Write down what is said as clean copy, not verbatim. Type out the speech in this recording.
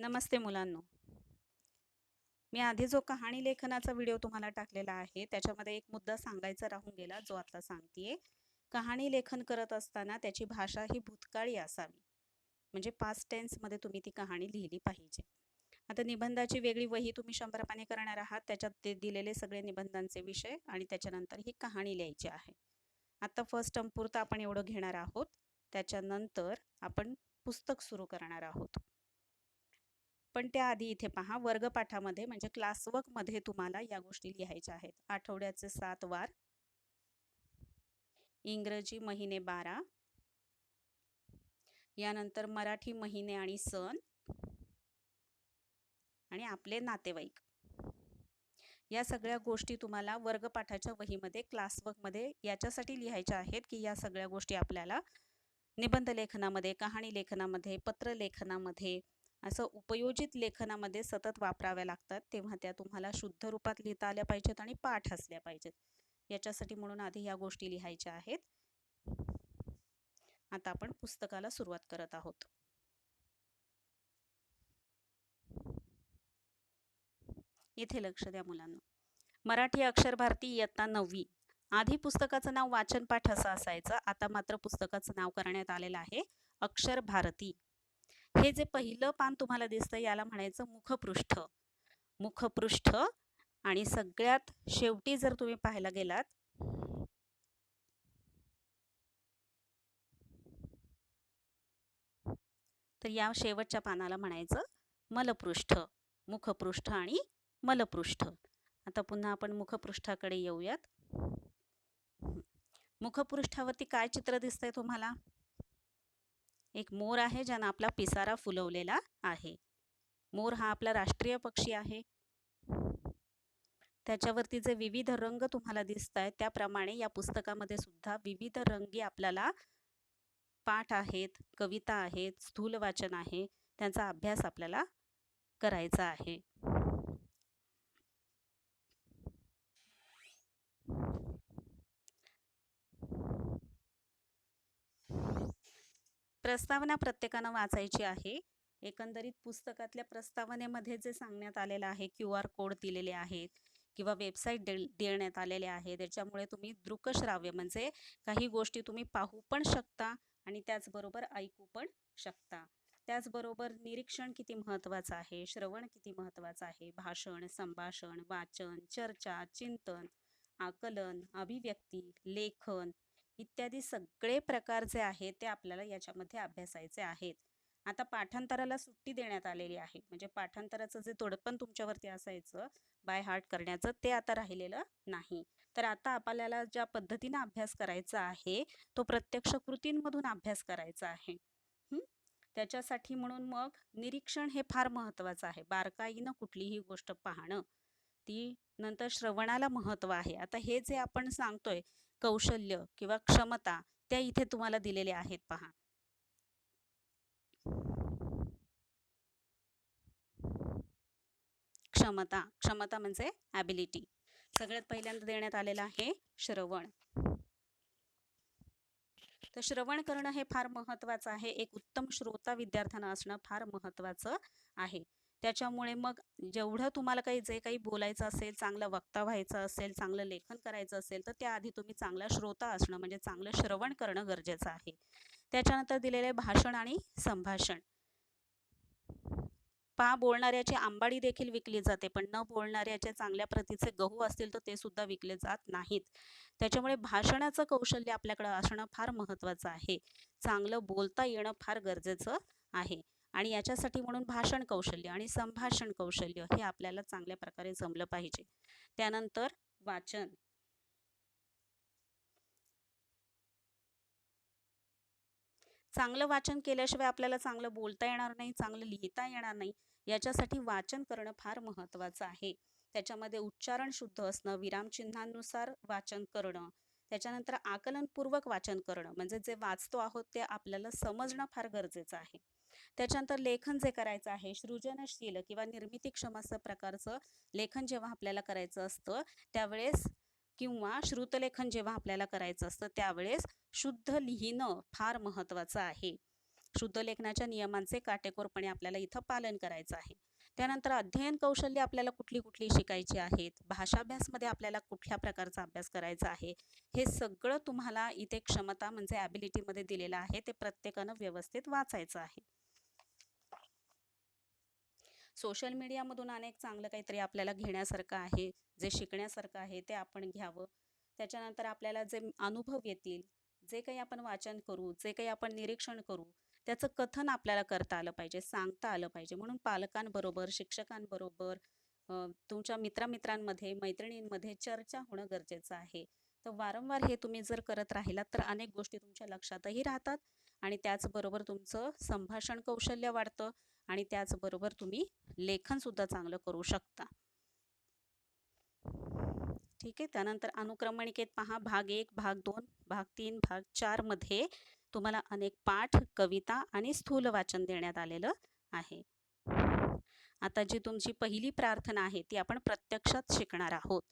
नमस्ते मुलांनो. मी आधी जो कहाणी लेखनाचा व्हिडिओ तुम्हाला टाकलेला आहे त्याच्यामध्ये एक मुद्दा सांगायचा राहून गेला जो आता सांगतेय. कहाणी लेखन करत असताना त्याची भाषा ही भूतकाळी असावी, म्हणजे पास्ट टेन्स मध्ये तुम्ही ती कहाणी लिहिली पाहिजे. आता निबंधाची वेगळी वही तुम्ही 100 पाने करणार आहात. त्याच्यात ते दिलेले सगळे निबंधांचे विषय आणि त्याच्यानंतर ही कहाणी लिहायची आहे. आता फर्स्ट टर्म पुरतं आपण एवढं घेणार आहोत. त्याच्यानंतर आपण पुस्तक सुरू करणार आहोत. पण त्याआधी इथे पहा, वर्गपाठामध्ये म्हणजे क्लासवर्क मध्ये तुम्हाला या गोष्टी लिहायच्या आहेत. आठवड्याचे 7 वार, इंग्रजी महिने 12, यानंतर मराठी महिने आणि सण आणि आपले नातेवाईक. या सगळ्या गोष्टी तुम्हाला वर्गपाठाच्या वहीमध्ये क्लासवर्कमध्ये याच्यासाठी लिहायच्या आहेत की या सगळ्या गोष्टी आपल्याला निबंध लेखनामध्ये, कहाणी लेखनामध्ये, पत्र लेखनामध्ये, असं उपयोजित लेखनामध्ये सतत वापराव्या लागतात. तेव्हा त्या तुम्हाला शुद्ध रूपात लिहिता आल्या पाहिजेत आणि पाठ असल्या पाहिजेत. याच्यासाठी म्हणून आधी या गोष्टी लिहायच्या आहेत. आता आपण पुस्तकाला सुरुवात करत आहोत. इथे लक्ष द्या मुलांना. मराठी अक्षर भारती इयत्ता 9वी. आधी पुस्तकाचं नाव वाचन पाठ असं असायचं. आता मात्र पुस्तकाचं नाव करण्यात आलेलं आहे अक्षर भारती. हे जे पहिलं पान तुम्हाला दिसतं याला म्हणायचं मुखपृष्ठ. मुखपृष्ठ. आणि सगळ्यात शेवटी जर तुम्ही पाहायला गेलात तर या शेवटच्या पानाला म्हणायचं मलपृष्ठ. मुखपृष्ठ आणि मलपृष्ठ. आता पुन्हा आपण मुखपृष्ठाकडे येऊयात. मुखपृष्ठावरती काय चित्र दिसतंय तुम्हाला? एक मोर आहे ज्यानं आपला पिसारा फुलवलेला आहे. मोर हा आपला राष्ट्रीय पक्षी आहे. त्याच्यावरती जे विविध रंग तुम्हाला दिसत आहेत त्याप्रमाणे या पुस्तकामध्ये सुद्धा विविध रंगी आपल्याला पाठ आहेत, कविता आहेत, स्थूल वाचन आहे, त्यांचा अभ्यास आपल्याला करायचा आहे. प्रस्तावना प्रत्येकानं वाचायची आहे. एकंदरीत पुस्तकातल्या प्रस्तावनेमध्ये जे सांगण्यात आलेलं आहे, QR कोड दिलेले आहेत किंवा वेबसाईट देण्यात आलेले आहे, त्याच्यामुळे तुम्ही दृकश्राव्य म्हणजे काही गोष्टी तुम्ही पाहू पण शकता आणि त्याचबरोबर ऐकू पण शकता. त्याचबरोबर निरीक्षण किती महत्त्वाचं आहे, श्रवण किती महत्त्वाचं आहे, भाषण, संभाषण, वाचन, चर्चा, चिंतन, आकलन, अभिव्यक्ती, लेखन इत्यादी सगळे प्रकार जे आहेत ते आपल्याला याच्यामध्ये अभ्यासायचे आहेत. आता पाठांतराला सुट्टी देण्यात आलेली आहे, म्हणजे पाठांतराचं जे तोडपण तुमच्यावरती असायचं बाय हार्ट करण्याचं ते आता राहिलेलं नाही. तर आता आपल्याला ज्या पद्धतीने अभ्यास करायचा आहे तो प्रत्यक्ष कृतींमधून अभ्यास करायचा आहे. त्याच्यासाठी म्हणून मग निरीक्षण हे फार महत्त्वाचं आहे. बारकाईनं कुठलीही गोष्ट पाहणं. ती नंतर श्रवणाला महत्त्व आहे. आता हे जे आपण सांगतोय कौशल्य किंवा क्षमता त्या इथे तुम्हाला दिलेल्या आहेत पहा. क्षमता म्हणजे ॲबिलिटी. सगळ्यात पहिल्यांदा देण्यात आलेलं आहे श्रवण. तर श्रवण करणं हे फार महत्त्वाचं आहे. एक उत्तम श्रोता विद्यार्थ्यांना असणं फार महत्त्वाचं आहे. त्याच्यामुळे मग जेवढं तुम्हाला जे काही बोलायचं असेल, चांगलं वक्ता व्हायचं असेल, चांगलं लेखन करायचं असेल तर त्याआधी तुम्ही चांगला श्रोता असणं म्हणजे चांगलं श्रवण करणं गरजेचं आहे. त्याच्यानंतर दिलेले भाषण आणि संभाषण. बोलणाऱ्याची आंबाडी देखील विकली जाते, पण न बोलणाऱ्याचे चांगल्या प्रतीचे गहू असतील तर ते सुद्धा विकले जात नाहीत. त्याच्यामुळे भाषणाचं कौशल्य आपल्याकडे असणं फार महत्त्वाचं आहे. चांगलं बोलता येणं फार गरजेचं आहे आणि याच्यासाठी म्हणून भाषण कौशल्य आणि संभाषण कौशल्य हे आपल्याला चांगल्या प्रकारे जमलं पाहिजे. त्यानंतर वाचन. चांगलं वाचन केल्याशिवाय आपल्याला चांगलं बोलता येणार नाही, चांगलं लिहिता येणार नाही. याच्यासाठी वाचन करणं फार महत्त्वाचं आहे. त्याच्यामध्ये उच्चारण शुद्ध असणं, विरामचिन्हांनुसार वाचन करणं, त्याच्यानंतर आकलनपूर्वक वाचन करणं म्हणजे जे वाचतो आहोत ते आपल्याला समजणं फार गरजेचं आहे. त्याच्यानंतर लेखन जे करायचं आहे सृजनशील किंवा निर्मितीक्षम असं प्रकारचं लेखन जेव्हा आपल्याला करायचं असतं त्यावेळेस किंवा श्रुतलेखन जेव्हा आपल्याला करायचं असतं त्यावेळेस शुद्ध लिहिणं फार महत्त्वाचं आहे. शुद्ध लेखनाच्या नियमांचे काटेकोरपणे आपल्याला इथं पालन करायचं आहे. त्यानंतर अध्ययन कौशल्य आपल्याला कुठली कुठली शिकायची आहेत, भाषाभ्यासमध्ये आपल्याला कुठल्या प्रकारचा अभ्यास करायचा आहे, हे सगळं तुम्हाला इथे क्षमता म्हणजे ॲबिलिटीमध्ये दिलेलं आहे. ते प्रत्येकानं व्यवस्थित वाचायचं आहे. सोशल मीडियामधून अनेक चांगलं काहीतरी आपल्याला घेण्यासारखं आहे, जे शिकण्यासारखं आहे ते आपण घ्यावं. त्याच्यानंतर आपल्याला जे अनुभव येतील, जे काही आपण वाचन करू, जे काही आपण निरीक्षण करू, त्याचं कथन आपल्याला करता आलं पाहिजे, सांगता आलं पाहिजे. म्हणून पालकांबरोबर, शिक्षकांबरोबर, तुमच्या मित्रांमध्ये, मैत्रिणींमध्ये चर्चा होणं गरजेचं आहे. तर वारंवार हे तुम्ही जर करत राहिलात तर अनेक गोष्टी तुमच्या लक्षातही राहतात आणि त्याचबरोबर तुमचं संभाषण कौशल्य वाढतं आणि त्याचबरोबर तुम्ही लेखनसुद्धा चांगलं करू शकता. ठीक आहे. त्यानंतर अनुक्रमणिकेत पहा, भाग 1, भाग 2, भाग 3, भाग 4 मध्ये तुम्हाला अनेक पाठ, कविता आणि स्थूल वाचन देण्यात आलेलं आहे. आता जी तुमची पहिली प्रार्थना आहे ती आपण प्रत्यक्षात शिकणार आहोत.